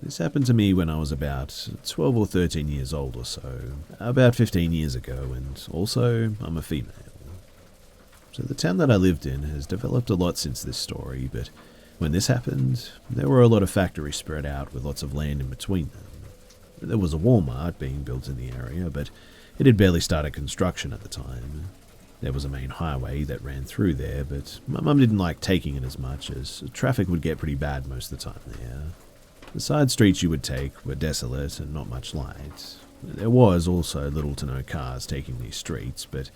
This happened to me when I was about 12 or 13 years old or so, about 15 years ago, and also I'm a female. So the town that I lived in has developed a lot since this story, but when this happened, there were a lot of factories spread out with lots of land in between them. There was a Walmart being built in the area, but it had barely started construction at the time. There was a main highway that ran through there, but my mum didn't like taking it as much, as traffic would get pretty bad most of the time there. The side streets you would take were desolate and not much light. There was also little to no cars taking these streets, but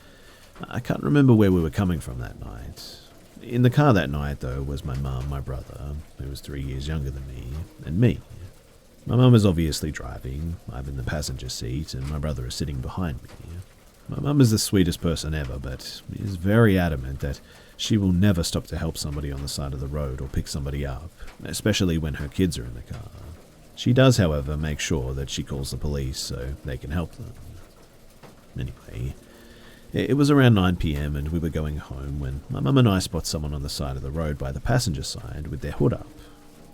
I can't remember where we were coming from that night. In the car that night, though, was my mum, my brother, who was 3 years younger than me, and me. My mum is obviously driving, I'm in the passenger seat, and my brother is sitting behind me. My mum is the sweetest person ever, but is very adamant that she will never stop to help somebody on the side of the road or pick somebody up, especially when her kids are in the car. She does, however, make sure that she calls the police so they can help them. Anyway, it was around 9 p.m. and we were going home when my mum and I spot someone on the side of the road by the passenger side with their hood up.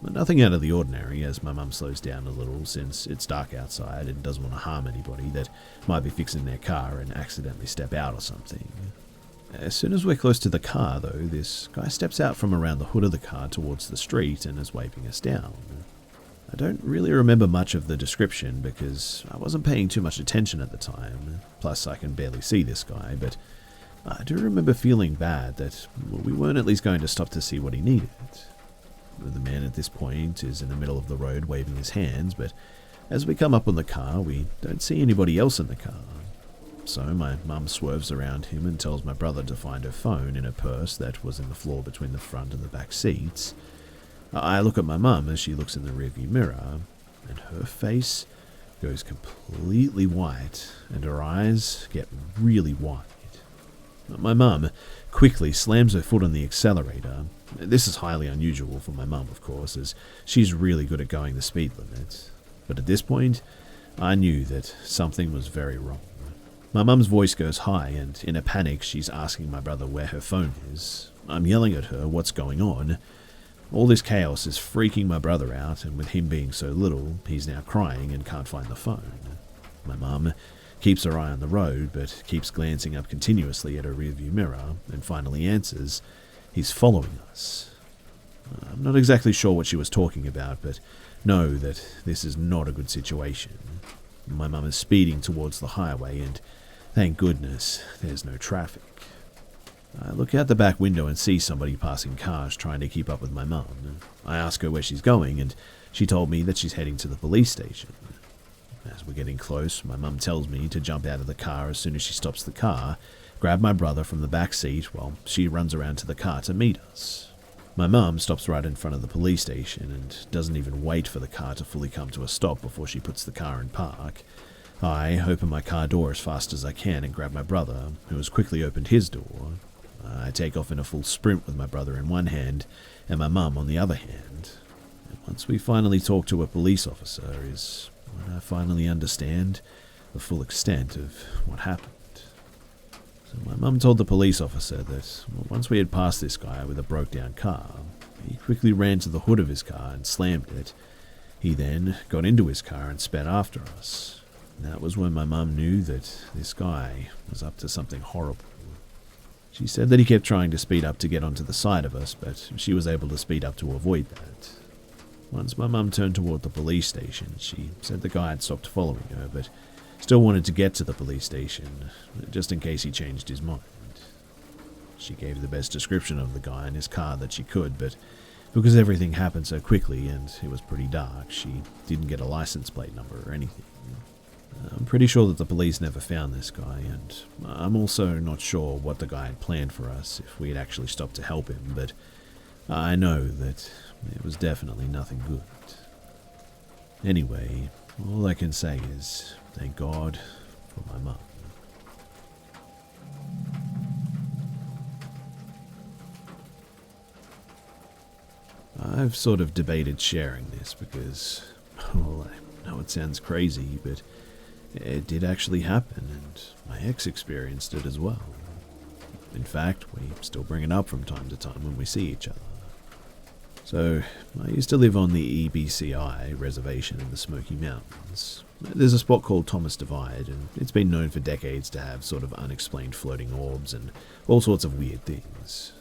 Nothing out of the ordinary, as my mum slows down a little since it's dark outside and doesn't want to harm anybody that might be fixing their car and accidentally step out or something. As soon as we're close to the car, though, this guy steps out from around the hood of the car towards the street and is waving us down. I don't really remember much of the description because I wasn't paying too much attention at the time, plus I can barely see this guy, but I do remember feeling bad that we weren't at least going to stop to see what he needed. The man at this point is in the middle of the road waving his hands, but as we come up on the car, we don't see anybody else in the car. So my mum swerves around him and tells my brother to find her phone in a purse that was in the floor between the front and the back seats. I look at my mum as she looks in the rearview mirror, and her face goes completely white, and her eyes get really wide. My mum quickly slams her foot on the accelerator. This is highly unusual for my mum, of course, as she's really good at going the speed limit. But at this point, I knew that something was very wrong. My mum's voice goes high, and in a panic, she's asking my brother where her phone is. I'm yelling at her what's going on. All this chaos is freaking my brother out, and with him being so little, he's now crying and can't find the phone. My mum keeps her eye on the road, but keeps glancing up continuously at her rearview mirror, and finally answers, "He's following us." I'm not exactly sure what she was talking about, but know that this is not a good situation. My mum is speeding towards the highway, and thank goodness there's no traffic. I look out the back window and see somebody passing cars trying to keep up with my mum. I ask her where she's going, and she told me that she's heading to the police station. As we're getting close, my mum tells me to jump out of the car as soon as she stops the car, grab my brother from the back seat while she runs around to the car to meet us. My mum stops right in front of the police station and doesn't even wait for the car to fully come to a stop before she puts the car in park. I open my car door as fast as I can and grab my brother, who has quickly opened his door. I take off in a full sprint with my brother in one hand and my mum on the other hand. And once we finally talk to a police officer is when I finally understand the full extent of what happened. So my mum told the police officer that once we had passed this guy with a broke-down car, he quickly ran to the hood of his car and slammed it. He then got into his car and sped after us. And that was when my mum knew that this guy was up to something horrible. She said that he kept trying to speed up to get onto the side of us, but she was able to speed up to avoid that. Once my mum turned toward the police station, she said the guy had stopped following her, but still wanted to get to the police station, just in case he changed his mind. She gave the best description of the guy and his car that she could, but because everything happened so quickly and it was pretty dark, she didn't get a license plate number or anything. I'm pretty sure that the police never found this guy, and I'm also not sure what the guy had planned for us if we had actually stopped to help him, but I know that it was definitely nothing good. Anyway, all I can say is thank God for my mum. I've sort of debated sharing this because, well, I know it sounds crazy, but it did actually happen, and my ex experienced it as well. In fact, we still bring it up from time to time when we see each other. So, I used to live on the EBCI reservation in the Smoky Mountains. There's a spot called Thomas Divide, and it's been known for decades to have sort of unexplained floating orbs and all sorts of weird things.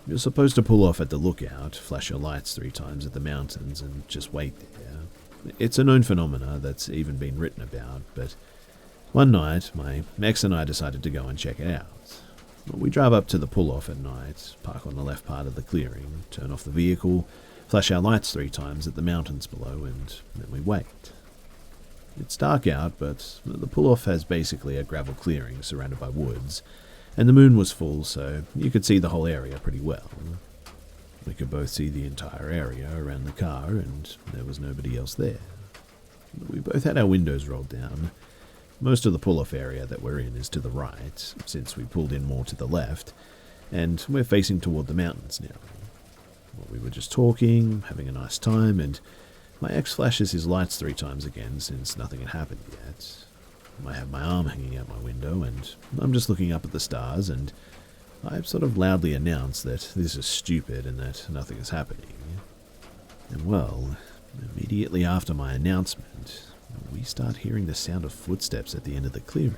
You're supposed to pull off at the lookout, flash your lights 3 times at the mountains, and just wait there. It's a known phenomena that's even been written about, but one night, my ex and I decided to go and check it out. We drive up to the pull-off at night, park on the left part of the clearing, turn off the vehicle, flash our lights 3 times at the mountains below, and then we wait. It's dark out, but the pull-off has basically a gravel clearing surrounded by woods, and the moon was full, so you could see the whole area pretty well. We could both see the entire area around the car, and there was nobody else there. We both had our windows rolled down. Most of the pull-off area that we're in is to the right, since we pulled in more to the left, and we're facing toward the mountains now. We were just talking, having a nice time, and my ex flashes his lights 3 times again since nothing had happened yet. I have my arm hanging out my window, and I'm just looking up at the stars, and I sort of loudly announce that this is stupid and that nothing is happening. And well, immediately after my announcement, we start hearing the sound of footsteps at the end of the clearing,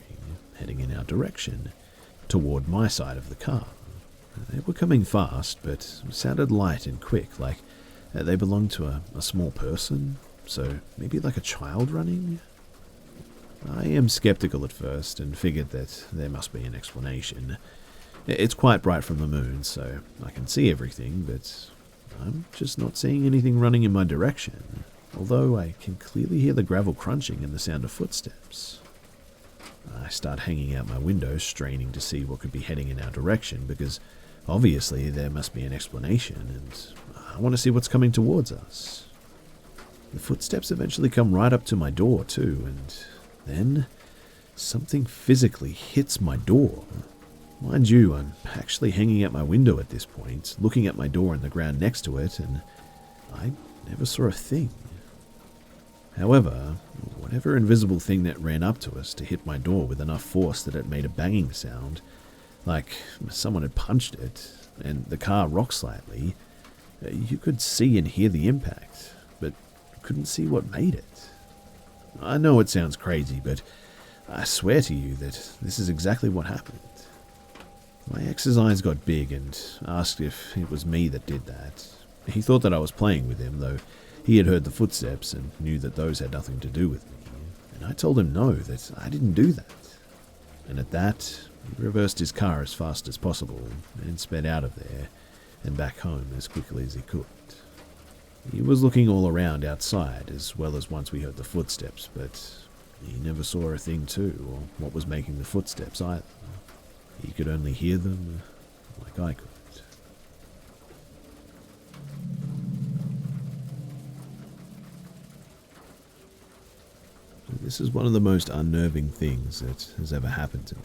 heading in our direction, toward my side of the car. They were coming fast, but sounded light and quick, like they belonged to a small person, so maybe like a child running? I am skeptical at first and figured that there must be an explanation. It's quite bright from the moon, so I can see everything, but I'm just not seeing anything running in my direction, although I can clearly hear the gravel crunching and the sound of footsteps. I start hanging out my window, straining to see what could be heading in our direction, because obviously there must be an explanation, and I want to see what's coming towards us. The footsteps eventually come right up to my door too, and then something physically hits my door. Mind you, I'm actually hanging out my window at this point, looking at my door and the ground next to it, and I never saw a thing. However, whatever invisible thing that ran up to us to hit my door with enough force that it made a banging sound, like someone had punched it, and the car rocked slightly, you could see and hear the impact, but couldn't see what made it. I know it sounds crazy, but I swear to you that this is exactly what happened. My ex's eyes got big and asked if it was me that did that. He thought that I was playing with him, though he had heard the footsteps and knew that those had nothing to do with me. And I told him no, that I didn't do that. And at that, he reversed his car as fast as possible and sped out of there and back home as quickly as he could. He was looking all around outside as well as once we heard the footsteps, but he never saw a thing too, or what was making the footsteps either. He could only hear them like I could. This is one of the most unnerving things that has ever happened to me.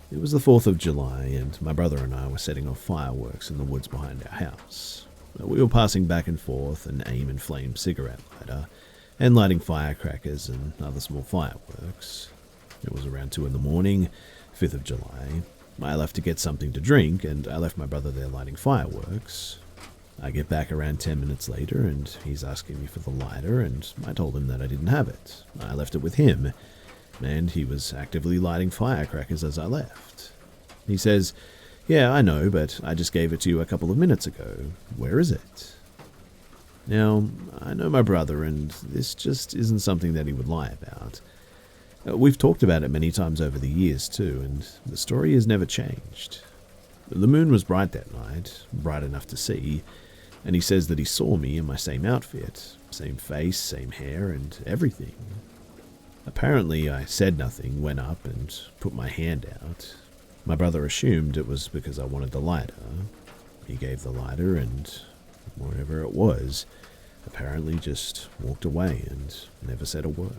It was the 4th of July, and my brother and I were setting off fireworks in the woods behind our house. We were passing back and forth an aim and flame cigarette lighter, and lighting firecrackers and other small fireworks. It was around 2 in the morning, 5th of July. I left to get something to drink, and I left my brother there lighting fireworks. I get back around 10 minutes later, and he's asking me for the lighter, and I told him that I didn't have it. I left it with him, and he was actively lighting firecrackers as I left. He says, "Yeah, I know, but I just gave it to you a couple of minutes ago. Where is it?" Now, I know my brother, and this just isn't something that he would lie about. We've talked about it many times over the years too, and the story has never changed. The moon was bright that night, bright enough to see, and he says that he saw me in my same outfit, same face, same hair, and everything. Apparently, I said nothing, went up and put my hand out. My brother assumed it was because I wanted the lighter. He gave the lighter, and whatever it was, apparently just walked away and never said a word.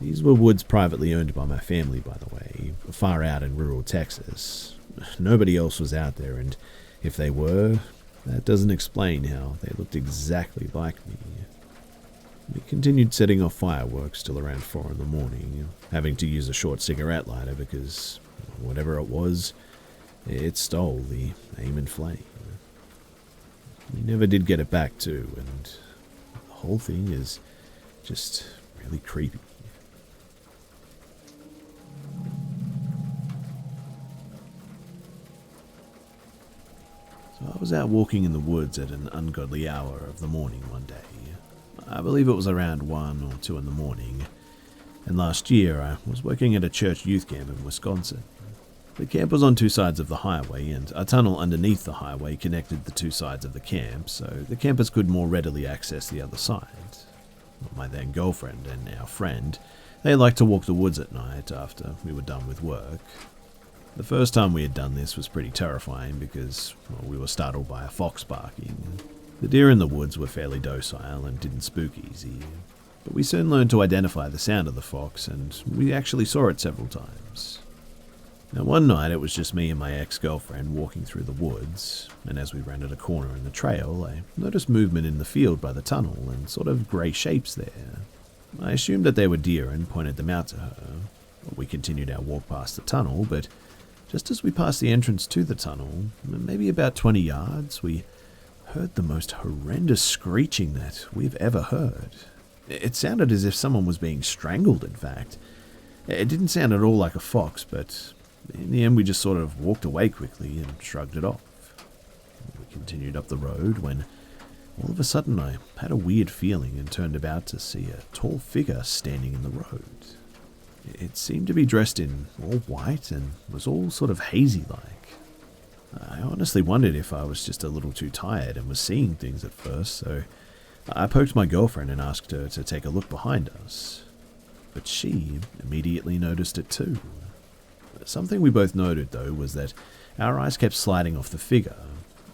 These were woods privately owned by my family, by the way, far out in rural Texas. Nobody else was out there, and if they were, that doesn't explain how they looked exactly like me. We continued setting off fireworks till around 4 in the morning, having to use a short cigarette lighter because whatever it was, it stole the aim and flame. We never did get it back too, and the whole thing is just really creepy. So I was out walking in the woods at an ungodly hour of the morning one day. I believe it was around 1 or 2 in the morning, and last year I was working at a church youth camp in Wisconsin. The camp was on 2 sides of the highway, and a tunnel underneath the highway connected the 2 sides of the camp, so the campers could more readily access the other side. My then girlfriend and our friend, they liked to walk the woods at night after we were done with work. The first time we had done this was pretty terrifying because we were startled by a fox barking. The deer in the woods were fairly docile and didn't spook easy, but we soon learned to identify the sound of the fox, and we actually saw it several times. Now one night it was just me and my ex-girlfriend walking through the woods, and as we rounded a corner in the trail, I noticed movement in the field by the tunnel and sort of grey shapes there. I assumed that they were deer and pointed them out to her. We continued our walk past the tunnel, but just as we passed the entrance to the tunnel, maybe about 20 yards, we heard the most horrendous screeching that we've ever heard. It sounded as if someone was being strangled, in fact. It didn't sound at all like a fox, but in the end we just sort of walked away quickly and shrugged it off. We continued up the road when all of a sudden I had a weird feeling and turned about to see a tall figure standing in the road. It seemed to be dressed in all white and was all sort of hazy-like. I honestly wondered if I was just a little too tired and was seeing things at first, so I poked my girlfriend and asked her to take a look behind us. But she immediately noticed it too. Something we both noted, though, was that our eyes kept sliding off the figure.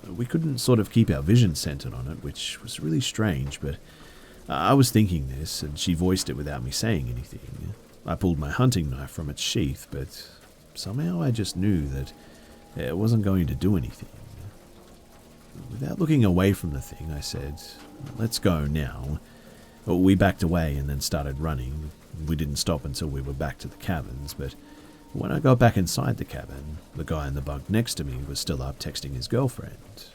We couldn't sort of keep our vision centered on it, which was really strange, but I was thinking this, and she voiced it without me saying anything. I pulled my hunting knife from its sheath, but somehow I just knew that it wasn't going to do anything. Without looking away from the thing, I said, "Let's go now." We backed away and then started running. We didn't stop until we were back to the cabins, but when I got back inside the cabin, the guy in the bunk next to me was still up texting his girlfriend.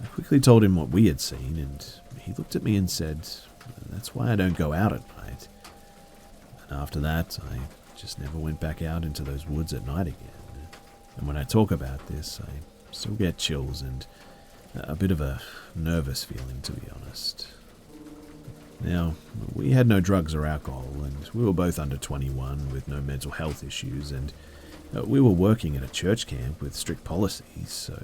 I quickly told him what we had seen, and he looked at me and said, "That's why I don't go out at night." And after that, I just never went back out into those woods at night again. And when I talk about this, I still get chills and a bit of a nervous feeling, to be honest. Now, we had no drugs or alcohol, and we were both under 21 with no mental health issues, and we were working at a church camp with strict policies, so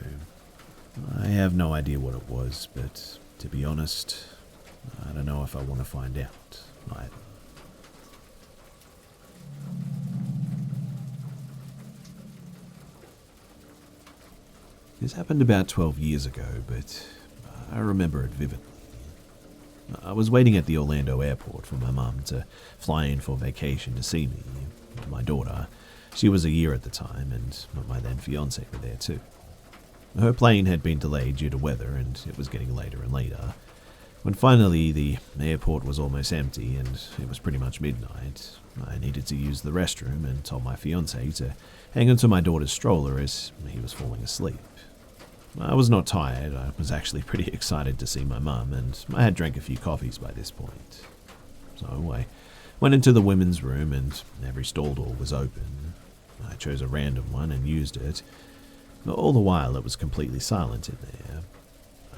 I have no idea what it was, but to be honest, I don't know if I want to find out either. This happened about 12 years ago, but I remember it vividly. I was waiting at the Orlando airport for my mum to fly in for vacation to see me. My daughter, she was a year at the time, and my then fiancé were there too. Her plane had been delayed due to weather, and it was getting later and later. When finally the airport was almost empty and it was pretty much midnight, I needed to use the restroom and told my fiancé to hang onto my daughter's stroller as he was falling asleep. I was not tired. I was actually pretty excited to see my mum, and I had drank a few coffees by this point. So I went into the women's room, and every stall door was open. I chose a random one and used it. All the while it was completely silent in there.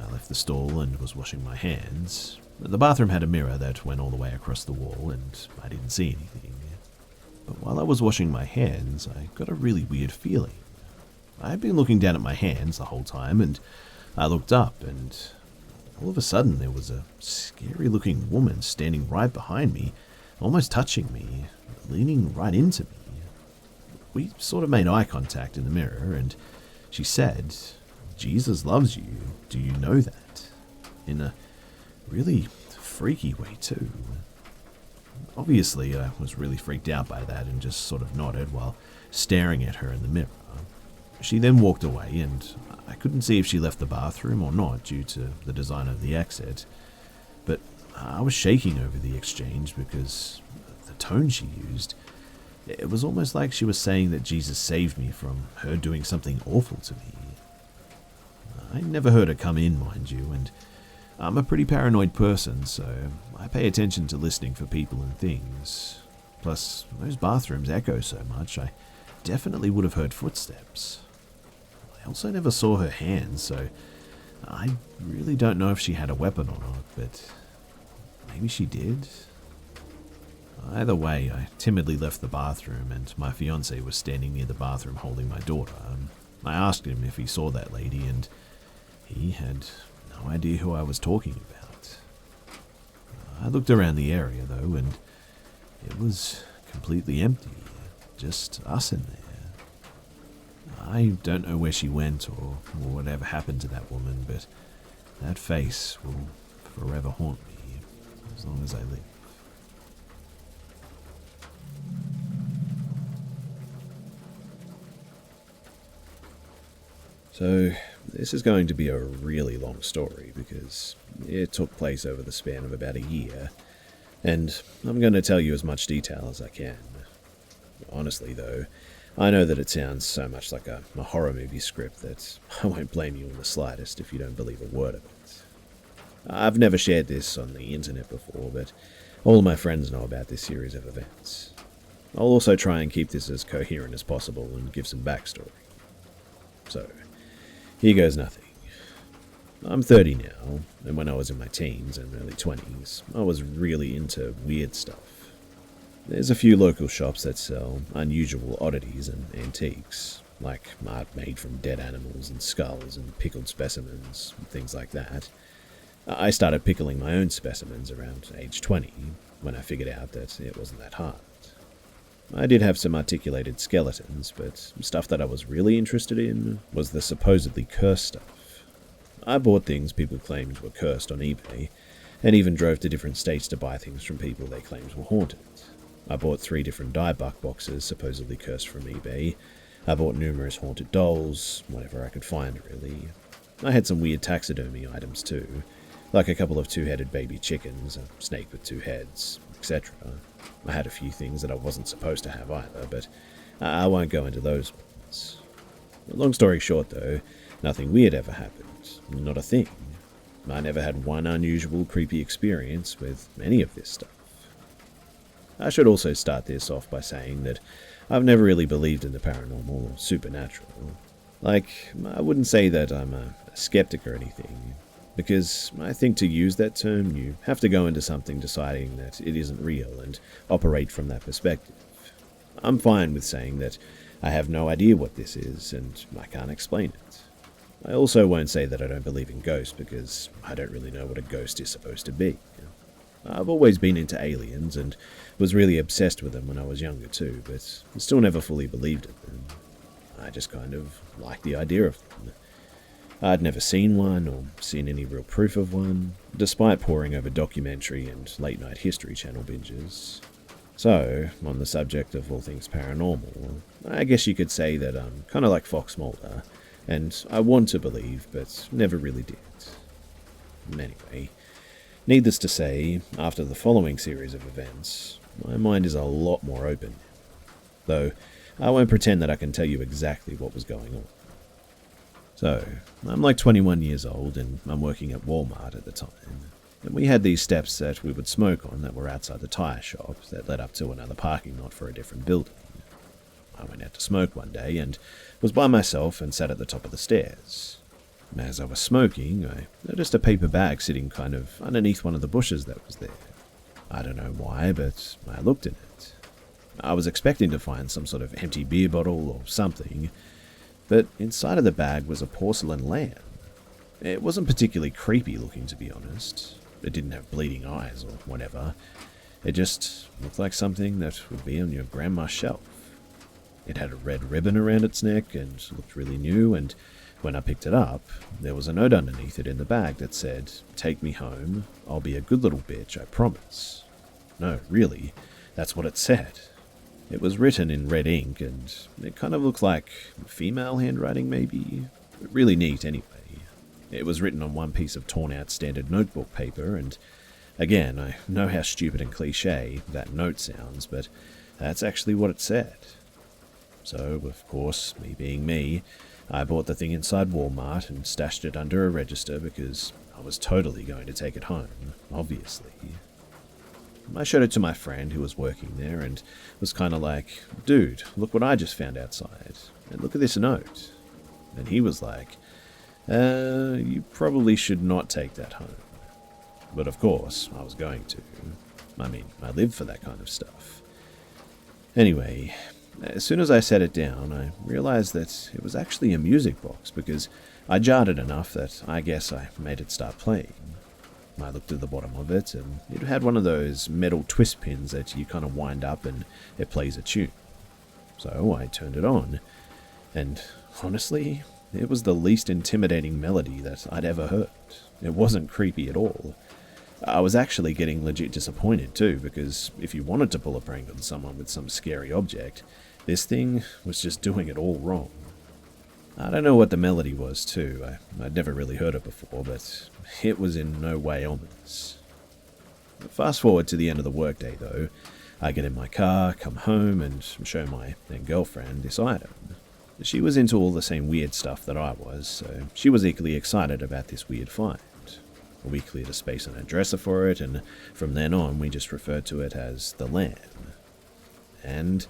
I left the stall and was washing my hands. The bathroom had a mirror that went all the way across the wall, and I didn't see anything. But while I was washing my hands, I got a really weird feeling. I had been looking down at my hands the whole time, and I looked up, and all of a sudden there was a scary-looking woman standing right behind me, almost touching me, leaning right into me. We sort of made eye contact in the mirror, and she said, "Jesus loves you, do you know that?" In a really freaky way too. Obviously, I was really freaked out by that and just sort of nodded while staring at her in the mirror. She then walked away, and I couldn't see if she left the bathroom or not due to the design of the exit, but I was shaking over the exchange because the tone she used, it was almost like she was saying that Jesus saved me from her doing something awful to me. I never heard her come in, mind you, and I'm a pretty paranoid person, so I pay attention to listening for people and things. Plus, those bathrooms echo so much, I definitely would have heard footsteps. I also never saw her hands, so I really don't know if she had a weapon or not, but maybe she did? Either way, I timidly left the bathroom, and my fiancé was standing near the bathroom holding my daughter. I asked him if he saw that lady, and he had no idea who I was talking about. I looked around the area, though, and it was completely empty, just us in there. I don't know where she went or whatever happened to that woman, but that face will forever haunt me as long as I live. So, this is going to be a really long story because it took place over the span of about a year, and I'm going to tell you as much detail as I can. Honestly, though, I know that it sounds so much like a horror movie script that I won't blame you in the slightest if you don't believe a word of it. I've never shared this on the internet before, but all my friends know about this series of events. I'll also try and keep this as coherent as possible and give some backstory. So, here goes nothing. I'm 30 now, and when I was in my teens and early 20s, I was really into weird stuff. There's a few local shops that sell unusual oddities and antiques, like art made from dead animals and skulls and pickled specimens, things like that. I started pickling my own specimens around age 20, when I figured out that it wasn't that hard. I did have some articulated skeletons, but stuff that I was really interested in was the supposedly cursed stuff. I bought things people claimed were cursed on eBay, and even drove to different states to buy things from people they claimed were haunted. I bought 3 different diebuck boxes supposedly cursed from eBay. I bought numerous haunted dolls, whatever I could find really. I had some weird taxidermy items too, like a couple of 2-headed baby chickens, a snake with 2 heads, etc. I had a few things that I wasn't supposed to have either, but I won't go into those ones. Long story short though, nothing weird ever happened. Not a thing. I never had one unusual, creepy experience with any of this stuff. I should also start this off by saying that I've never really believed in the paranormal or supernatural. Like, I wouldn't say that I'm a skeptic or anything, because I think to use that term you have to go into something deciding that it isn't real and operate from that perspective. I'm fine with saying that I have no idea what this is and I can't explain it. I also won't say that I don't believe in ghosts because I don't really know what a ghost is supposed to be. I've always been into aliens and was really obsessed with them when I was younger too, but still never fully believed in them. I just kind of liked the idea of them. I'd never seen one or seen any real proof of one, despite poring over documentary and late-night History Channel binges. So, on the subject of all things paranormal, I guess you could say that I'm kind of like Fox Mulder, and I want to believe, but never really did. Anyway, needless to say, after the following series of events, my mind is a lot more open now, though I won't pretend that I can tell you exactly what was going on. So, I'm like 21 years old and I'm working at Walmart at the time, and we had these steps that we would smoke on that were outside the tyre shop that led up to another parking lot for a different building. I went out to smoke one day and was by myself and sat at the top of the stairs. As I was smoking, I noticed a paper bag sitting kind of underneath one of the bushes that was there. I don't know why, but I looked in it. I was expecting to find some sort of empty beer bottle or something, but inside of the bag was a porcelain lamb. It wasn't particularly creepy looking, to be honest. It didn't have bleeding eyes or whatever. It just looked like something that would be on your grandma's shelf. It had a red ribbon around its neck and looked really new, and when I picked it up, there was a note underneath it in the bag that said, "Take me home, I'll be a good little bitch, I promise." No, really, that's what it said. It was written in red ink, and it kind of looked like female handwriting maybe. Really neat anyway. It was written on one piece of torn-out standard notebook paper, and again, I know how stupid and cliché that note sounds, but that's actually what it said. So, of course, me being me, I bought the thing inside Walmart and stashed it under a register because I was totally going to take it home, obviously. I showed it to my friend who was working there and was kind of like, "Dude, look what I just found outside. And look at this note." And he was like, "You probably should not take that home." But of course, I was going to. I mean, I live for that kind of stuff. Anyway, as soon as I set it down, I realized that it was actually a music box because I jarred it enough that I guess I made it start playing. I looked at the bottom of it, and it had one of those metal twist pins that you kind of wind up and it plays a tune. So I turned it on, and honestly, it was the least intimidating melody that I'd ever heard. It wasn't creepy at all. I was actually getting legit disappointed too, because if you wanted to pull a prank on someone with some scary object, this thing was just doing it all wrong. I don't know what the melody was too, I'd never really heard it before, but it was in no way ominous. Fast forward to the end of the workday though, I get in my car, come home, and show my then girlfriend this item. She was into all the same weird stuff that I was, so she was equally excited about this weird find. We cleared a space on her dresser for it, and from then on we just referred to it as the lamb. And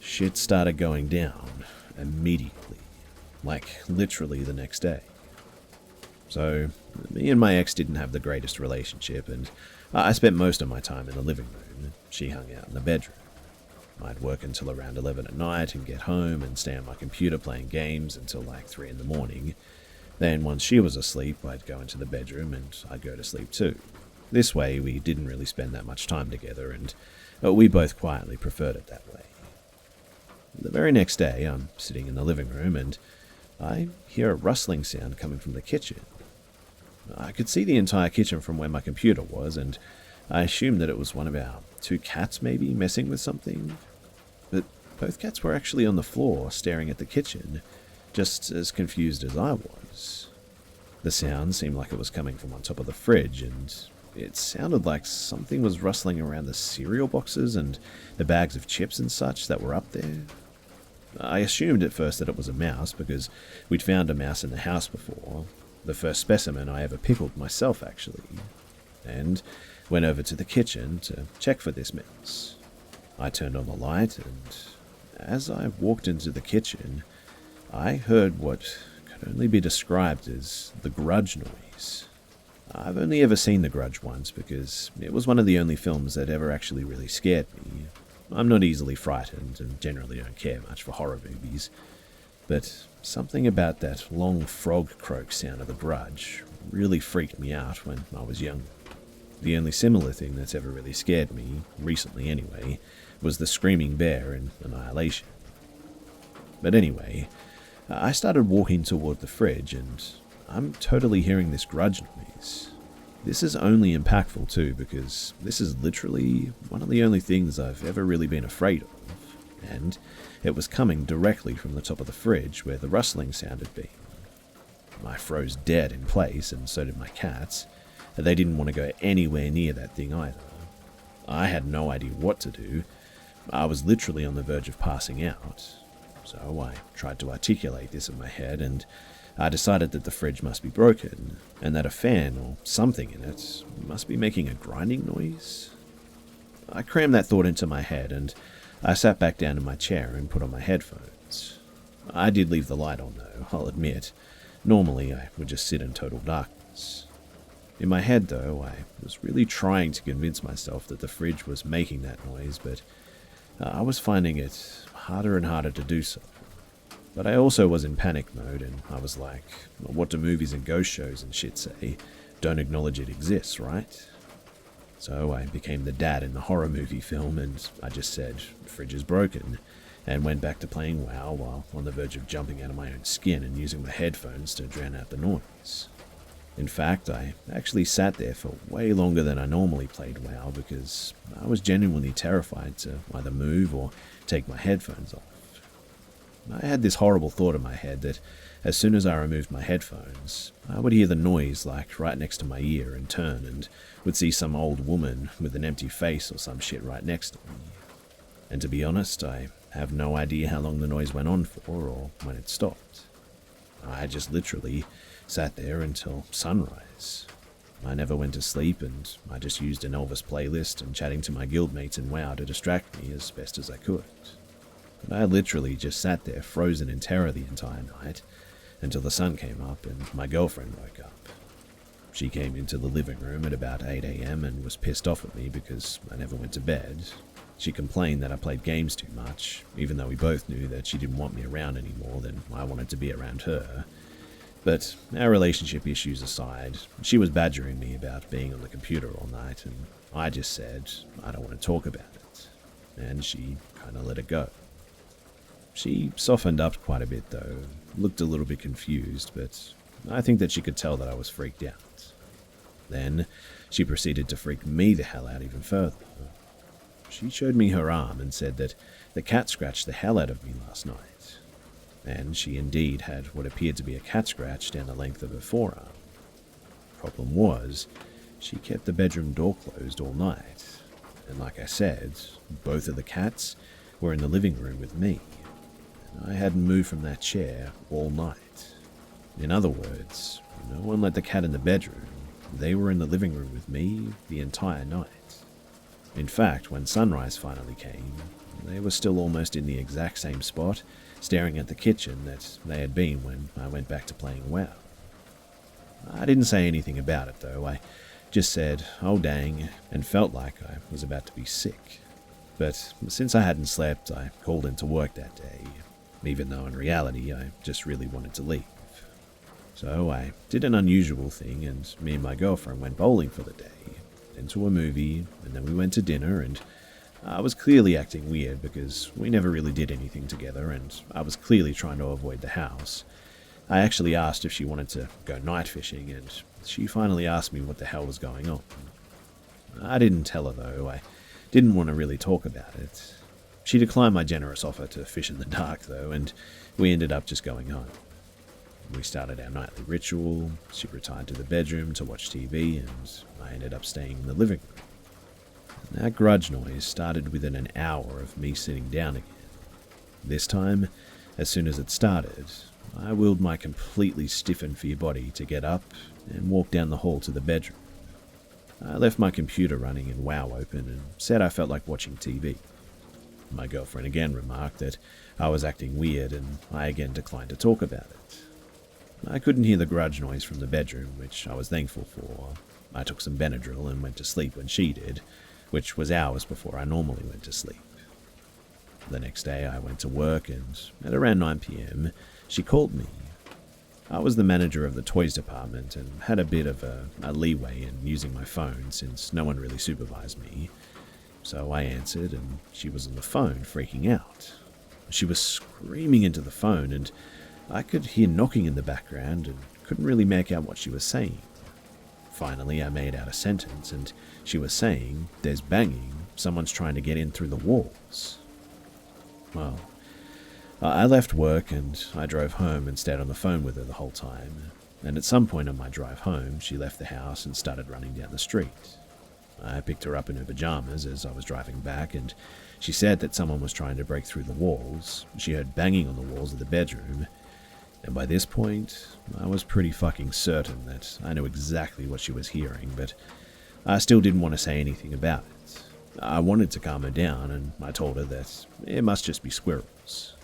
shit started going down immediately, like literally the next day. So, me and my ex didn't have the greatest relationship, and I spent most of my time in the living room. She hung out in the bedroom. I'd work until around 11 at night and get home and stay on my computer playing games until like 3 in the morning. Then once she was asleep, I'd go into the bedroom and I'd go to sleep too. This way, we didn't really spend that much time together, and we both quietly preferred it that way. The very next day, I'm sitting in the living room and I hear a rustling sound coming from the kitchen. I could see the entire kitchen from where my computer was, and I assumed that it was one of our 2 cats maybe messing with something. But both cats were actually on the floor staring at the kitchen, just as confused as I was. The sound seemed like it was coming from on top of the fridge, and it sounded like something was rustling around the cereal boxes and the bags of chips and such that were up there. I assumed at first that it was a mouse because we'd found a mouse in the house before, the first specimen I ever pickled myself actually, and went over to the kitchen to check for this mouse. I turned on the light, and as I walked into the kitchen, I heard what could only be described as the Grudge noise. I've only ever seen The Grudge once because it was one of the only films that ever actually really scared me. I'm not easily frightened and generally don't care much for horror movies, but something about that long frog croak sound of The Grudge really freaked me out when I was younger. The only similar thing that's ever really scared me, recently anyway, was the screaming bear in Annihilation. But anyway, I started walking toward the fridge, and I'm totally hearing this Grudge noise. This is only impactful too, because this is literally one of the only things I've ever really been afraid of, and it was coming directly from the top of the fridge where the rustling sound had been. I froze dead in place, and so did my cats. They didn't want to go anywhere near that thing either. I had no idea what to do. I was literally on the verge of passing out. So I tried to articulate this in my head, and I decided that the fridge must be broken, and that a fan or something in it must be making a grinding noise. I crammed that thought into my head, and I sat back down in my chair and put on my headphones. I did leave the light on though, I'll admit. Normally I would just sit in total darkness. In my head though, I was really trying to convince myself that the fridge was making that noise, but I was finding it harder and harder to do so. But I also was in panic mode, and I was like, well, what do movies and ghost shows and shit say? Don't acknowledge it exists, right? So I became the dad in the horror movie film, and I just said, fridge is broken, and went back to playing WoW while on the verge of jumping out of my own skin and using my headphones to drown out the noise. In fact, I actually sat there for way longer than I normally played WoW because I was genuinely terrified to either move or take my headphones off. I had this horrible thought in my head that as soon as I removed my headphones, I would hear the noise like right next to my ear and turn and would see some old woman with an empty face or some shit right next to me. And to be honest, I have no idea how long the noise went on for or when it stopped. I just literally sat there until sunrise. I never went to sleep, and I just used an Elvis playlist and chatting to my guildmates in WoW to distract me as best as I could. But I literally just sat there frozen in terror the entire night until the sun came up and my girlfriend woke up. She came into the living room at about 8 a.m. and was pissed off at me because I never went to bed. She complained that I played games too much, even though we both knew that she didn't want me around any more than I wanted to be around her. But our relationship issues aside, she was badgering me about being on the computer all night, and I just said I don't want to talk about it. And she kind of let it go. She softened up quite a bit though, looked a little bit confused, but I think that she could tell that I was freaked out. Then she proceeded to freak me the hell out even further. She showed me her arm and said that the cat scratched the hell out of me last night. And she indeed had what appeared to be a cat scratch down the length of her forearm. Problem was, she kept the bedroom door closed all night. And like I said, both of the cats were in the living room with me. And I hadn't moved from that chair all night. In other words, no one let the cat in the bedroom. They were in the living room with me the entire night. In fact, when sunrise finally came, they were still almost in the exact same spot, staring at the kitchen that they had been when I went back to playing WoW. I didn't say anything about it though. I just said, oh dang, and felt like I was about to be sick. But since I hadn't slept, I called into work that day, even though in reality I just really wanted to leave. So I did an unusual thing, and me and my girlfriend went bowling for the day, then to a movie, and then we went to dinner, and I was clearly acting weird because we never really did anything together, and I was clearly trying to avoid the house. I actually asked if she wanted to go night fishing, and she finally asked me what the hell was going on. I didn't tell her though. I didn't want to really talk about it. She declined my generous offer to fish in the dark though, and we ended up just going home. We started our nightly ritual, she retired to the bedroom to watch TV, and I ended up staying in the living room. And that grudge noise started within an hour of me sitting down again. This time, as soon as it started, I willed my completely stiffened for your body to get up and walk down the hall to the bedroom. I left my computer running and WoW open and said I felt like watching TV. My girlfriend again remarked that I was acting weird, and I again declined to talk about it. I couldn't hear the grudge noise from the bedroom, which I was thankful for. I took some Benadryl and went to sleep when she did, which was hours before I normally went to sleep. The next day I went to work, and at around 9 p.m, she called me. I was the manager of the toys department and had a bit of a leeway in using my phone since no one really supervised me. So I answered, and she was on the phone freaking out. She was screaming into the phone, and I could hear knocking in the background and couldn't really make out what she was saying. Finally, I made out a sentence, and she was saying, "There's banging, someone's trying to get in through the walls." Well, I left work and I drove home and stayed on the phone with her the whole time, and at some point on my drive home, she left the house and started running down the street. I picked her up in her pajamas as I was driving back, and she said that someone was trying to break through the walls. She heard banging on the walls of the bedroom, and by this point, I was pretty fucking certain that I knew exactly what she was hearing, but I still didn't want to say anything about it. I wanted to calm her down, and I told her that it must just be squirrels.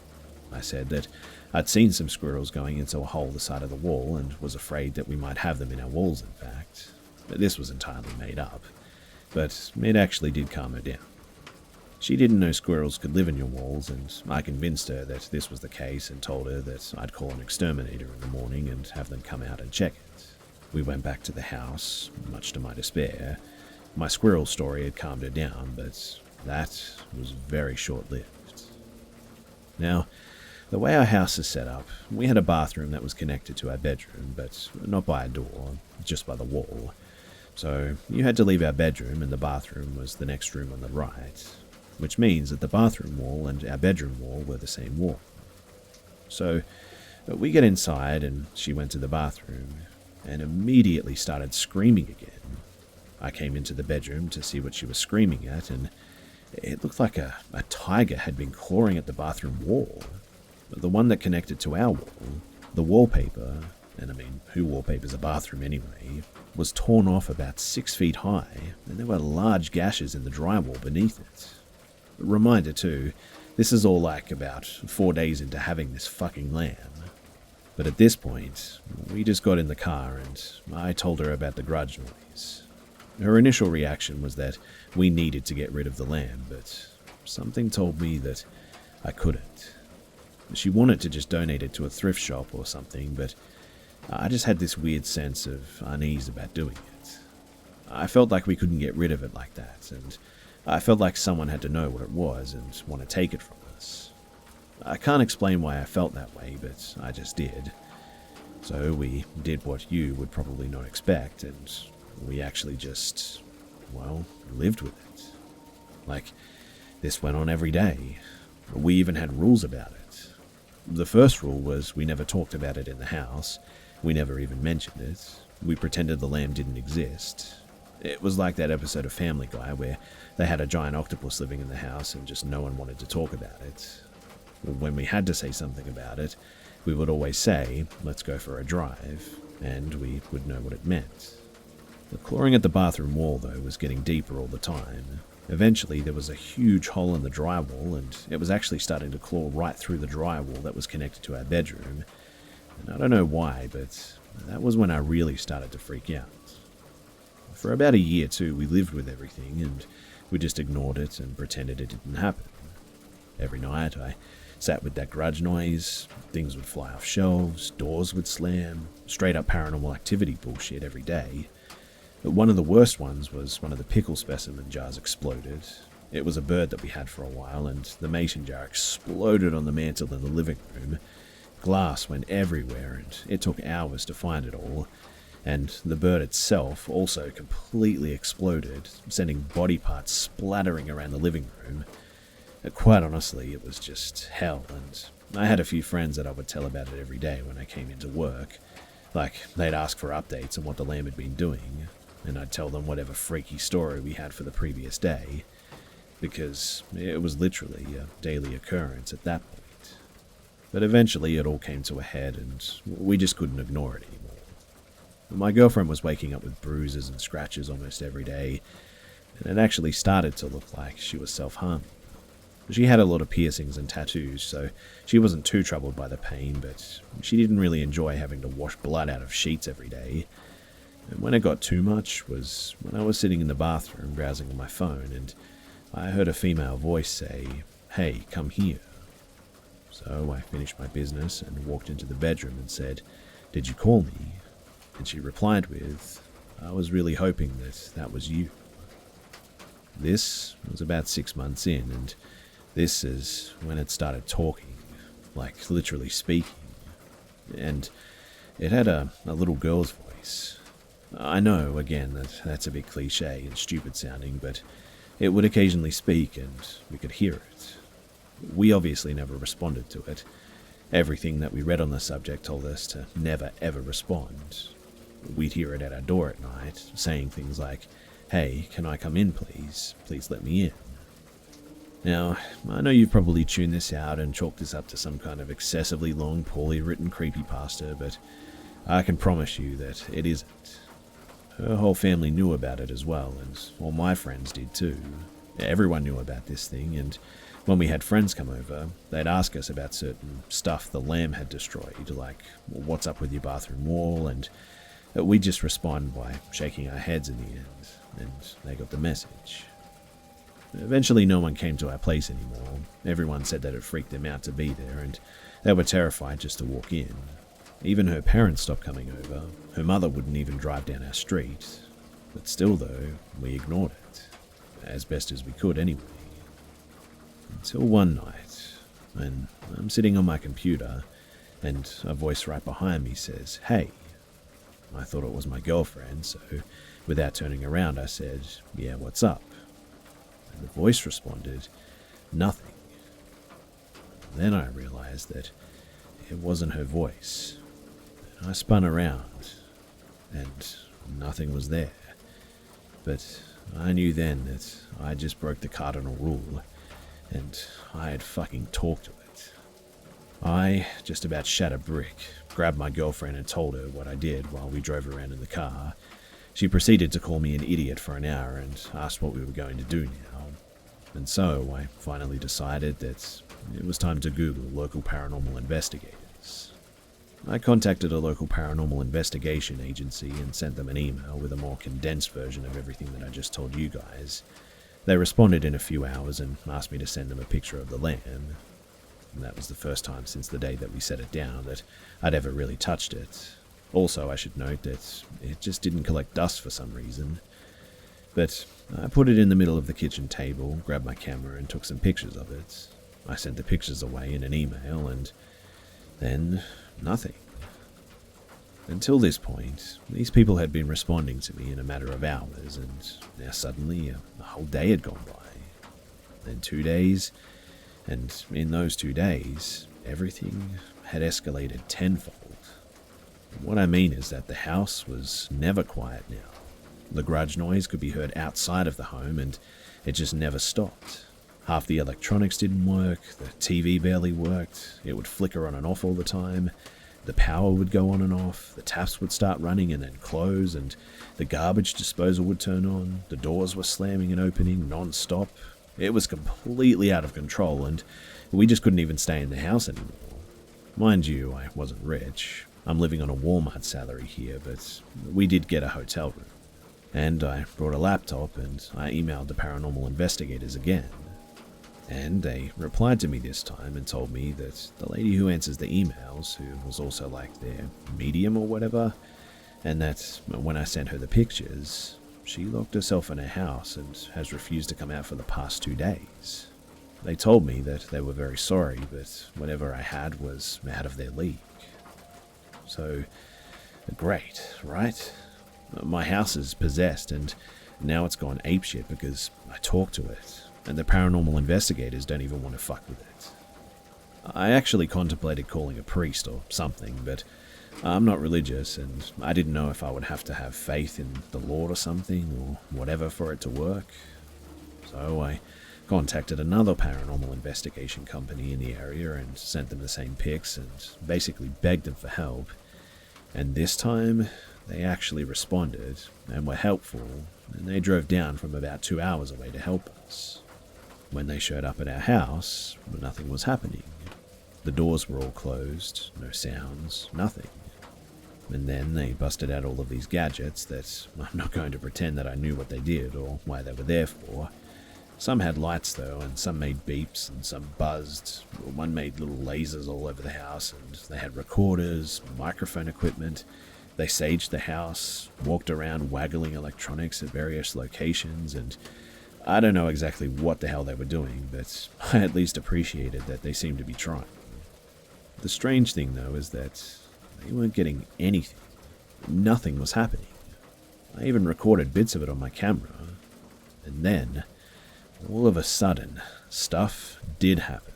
I said that I'd seen some squirrels going into a hole the side of the wall and was afraid that we might have them in our walls, in fact. This was entirely made up, but it actually did calm her down. She didn't know squirrels could live in your walls, and I convinced her that this was the case and told her that I'd call an exterminator in the morning and have them come out and check it. We went back to the house, much to my despair. My squirrel story had calmed her down, but that was very short-lived. Now, the way our house is set up, we had a bathroom that was connected to our bedroom, but not by a door, just by the wall. So you had to leave our bedroom, and the bathroom was the next room on the right, which means that the bathroom wall and our bedroom wall were the same wall. So we get inside, and she went to the bathroom and immediately started screaming again. I came into the bedroom to see what she was screaming at, and it looked like a tiger had been clawing at the bathroom wall, the one that connected to our wall. The wallpaper, and I mean, who wallpapers a bathroom anyway, was torn off about 6 feet high, and there were large gashes in the drywall beneath it. Reminder too, this is all like about 4 days into having this fucking lamb. But at this point, we just got in the car and I told her about the grudge noise. Her initial reaction was that we needed to get rid of the lamb, but something told me that I couldn't. She wanted to just donate it to a thrift shop or something, but I just had this weird sense of unease about doing it. I felt like we couldn't get rid of it like that, and I felt like someone had to know what it was and want to take it from us. I can't explain why I felt that way, but I just did. So we did what you would probably not expect, and we actually just, well, lived with it. Like, this went on every day. We even had rules about it. The first rule was we never talked about it in the house. We never even mentioned it. We pretended the lamb didn't exist. It was like that episode of Family Guy where they had a giant octopus living in the house and just no one wanted to talk about it. When we had to say something about it, we would always say, "Let's go for a drive," and we would know what it meant. The clawing at the bathroom wall, though, was getting deeper all the time. Eventually, there was a huge hole in the drywall, and it was actually starting to claw right through the drywall that was connected to our bedroom. And I don't know why, but that was when I really started to freak out. For about a year, too, we lived with everything, and we just ignored it and pretended it didn't happen. Every night, I sat with that grudge noise, things would fly off shelves, doors would slam, straight up paranormal activity bullshit every day. But one of the worst ones was one of the pickle specimen jars exploded. It was a bird that we had for a while, and the mason jar exploded on the mantel in the living room. Glass went everywhere, and it took hours to find it all. And the bird itself also completely exploded, sending body parts splattering around the living room. Quite honestly, it was just hell, and I had a few friends that I would tell about it every day when I came into work. Like, they'd ask for updates on what the lamb had been doing, and I'd tell them whatever freaky story we had for the previous day, because it was literally a daily occurrence at that point. But eventually it all came to a head, and we just couldn't ignore it anymore. My girlfriend was waking up with bruises and scratches almost every day, and it actually started to look like she was self-harming. She had a lot of piercings and tattoos, so she wasn't too troubled by the pain, but she didn't really enjoy having to wash blood out of sheets every day. And when it got too much was when I was sitting in the bathroom browsing on my phone, and I heard a female voice say, "Hey, come here." So I finished my business and walked into the bedroom and said, "Did you call me?" And she replied with, "I was really hoping that was you." This was about 6 months in, and this is when it started talking, like literally speaking. And it had a little girl's voice. I know, again, that's a bit cliche and stupid sounding, but it would occasionally speak and we could hear it. We obviously never responded to it. Everything that we read on the subject told us to never ever respond. We'd hear it at our door at night, saying things like, "Hey, can I come in please? Please let me in." Now, I know you've probably tuned this out and chalked this up to some kind of excessively long, poorly written creepypasta, but I can promise you that it isn't. Her whole family knew about it as well, and all my friends did too. Everyone knew about this thing, and when we had friends come over, they'd ask us about certain stuff the lamb had destroyed, like, "What's up with your bathroom wall?" and we'd just respond by shaking our heads in the end, and they got the message. Eventually no one came to our place anymore. Everyone said that it freaked them out to be there, and they were terrified just to walk in. Even her parents stopped coming over. Her mother wouldn't even drive down our street. But still, though, we ignored it, as best as we could anyway. Until one night, when I'm sitting on my computer, and a voice right behind me says, "Hey." I thought it was my girlfriend, so without turning around I said, "Yeah, what's up?" And the voice responded, "Nothing." Then I realized that it wasn't her voice. I spun around, and nothing was there. But I knew then that I just broke the cardinal rule, and I had fucking talked to it. I just about shat a brick, grabbed my girlfriend and told her what I did while we drove around in the car. She proceeded to call me an idiot for an hour and asked what we were going to do now. And so I finally decided that it was time to Google local paranormal investigators. I contacted a local paranormal investigation agency and sent them an email with a more condensed version of everything that I just told you guys. They responded in a few hours and asked me to send them a picture of the lamb. And that was the first time since the day that we set it down that I'd ever really touched it. Also, I should note that it just didn't collect dust for some reason. But I put it in the middle of the kitchen table, grabbed my camera and took some pictures of it. I sent the pictures away in an email and then nothing. Until this point, these people had been responding to me in a matter of hours, and now suddenly a whole day had gone by. Then 2 days, and in those 2 days, everything had escalated tenfold. What I mean is that the house was never quiet now. The garage noise could be heard outside of the home, and it just never stopped. Half the electronics didn't work, the TV barely worked, it would flicker on and off all the time, the power would go on and off, the taps would start running and then close, and the garbage disposal would turn on, the doors were slamming and opening non-stop. It was completely out of control, and we just couldn't even stay in the house anymore. Mind you, I wasn't rich. I'm living on a Walmart salary here, but we did get a hotel room. And I brought a laptop and I emailed the paranormal investigators again. And they replied to me this time and told me that the lady who answers the emails, who was also like their medium or whatever, and that when I sent her the pictures, she locked herself in her house and has refused to come out for the past 2 days. They told me that they were very sorry, but whatever I had was out of their league. So, great, right? My house is possessed and now it's gone apeshit because I talked to it, and the paranormal investigators don't even want to fuck with it. I actually contemplated calling a priest or something, but I'm not religious and I didn't know if I would have to have faith in the Lord or something or whatever for it to work. So I contacted another paranormal investigation company in the area and sent them the same pics and basically begged them for help. And this time, they actually responded and were helpful, and they drove down from about 2 hours away to help us. When they showed up at our house, nothing was happening. The doors were all closed, no sounds, nothing. And then they busted out all of these gadgets that I'm not going to pretend that I knew what they did or why they were there for. Some had lights though, and some made beeps, and some buzzed. One made little lasers all over the house, and they had recorders, microphone equipment. They saged the house, walked around waggling electronics at various locations, and I don't know exactly what the hell they were doing, but I at least appreciated that they seemed to be trying. The strange thing though is that they weren't getting anything. Nothing was happening. I even recorded bits of it on my camera, and then all of a sudden, stuff did happen.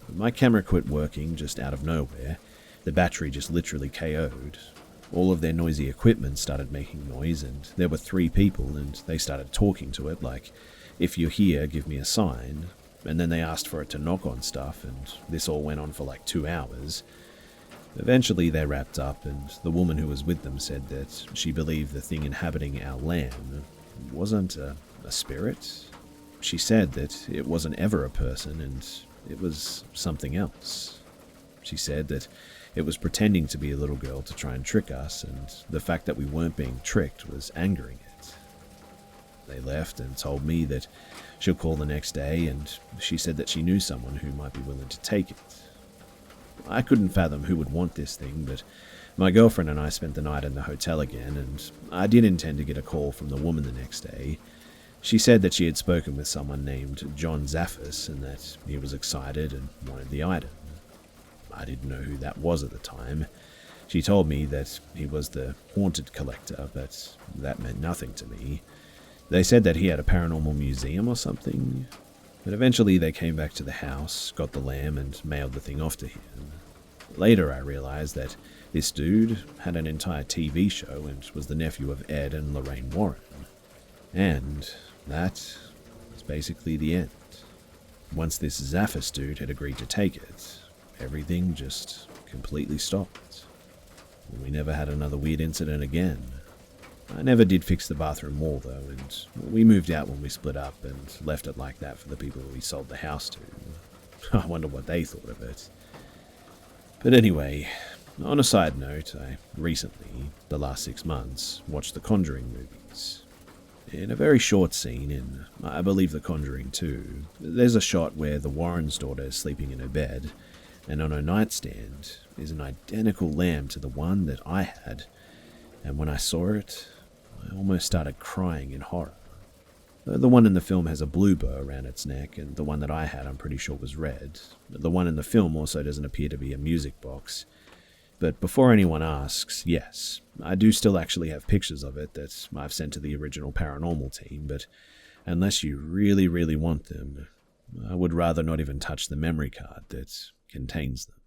My camera quit working just out of nowhere. The battery just literally KO'd. All of their noisy equipment started making noise, and there were 3 people, and they started talking to it like, "If you're here, give me a sign." And then they asked for it to knock on stuff, and this all went on for like 2 hours. Eventually they wrapped up, and the woman who was with them said that she believed the thing inhabiting our lamb wasn't a spirit. She said that it wasn't ever a person and it was something else. She said that it was pretending to be a little girl to try and trick us, and the fact that we weren't being tricked was angering it. They left and told me that she'll call the next day, and she said that she knew someone who might be willing to take it. I couldn't fathom who would want this thing, but my girlfriend and I spent the night in the hotel again, and I did intend to get a call from the woman the next day. She said that she had spoken with someone named John Zaffis and that he was excited and wanted the item. I didn't know who that was at the time. She told me that he was the haunted collector, but that meant nothing to me. They said that he had a paranormal museum or something, but eventually they came back to the house, got the lamb, and mailed the thing off to him. Later I realized that this dude had an entire TV show and was the nephew of Ed and Lorraine Warren. And that was basically the end. Once this Zaffis dude had agreed to take it, everything just completely stopped. We never had another weird incident again. I never did fix the bathroom wall though, and we moved out when we split up and left it like that for the people we sold the house to. I wonder what they thought of it. But anyway, on a side note, I recently, the last 6 months, watched the Conjuring movies. In a very short scene in, I believe, The Conjuring 2, there's a shot where the Warren's daughter is sleeping in her bed, and on her nightstand is an identical lamp to the one that I had, and when I saw it, I almost started crying in horror. The one in the film has a blue bow around its neck, and the one that I had I'm pretty sure was red. The one in the film also doesn't appear to be a music box. But before anyone asks, yes, I do still actually have pictures of it that I've sent to the original paranormal team, but unless you really, really want them, I would rather not even touch the memory card that contains them.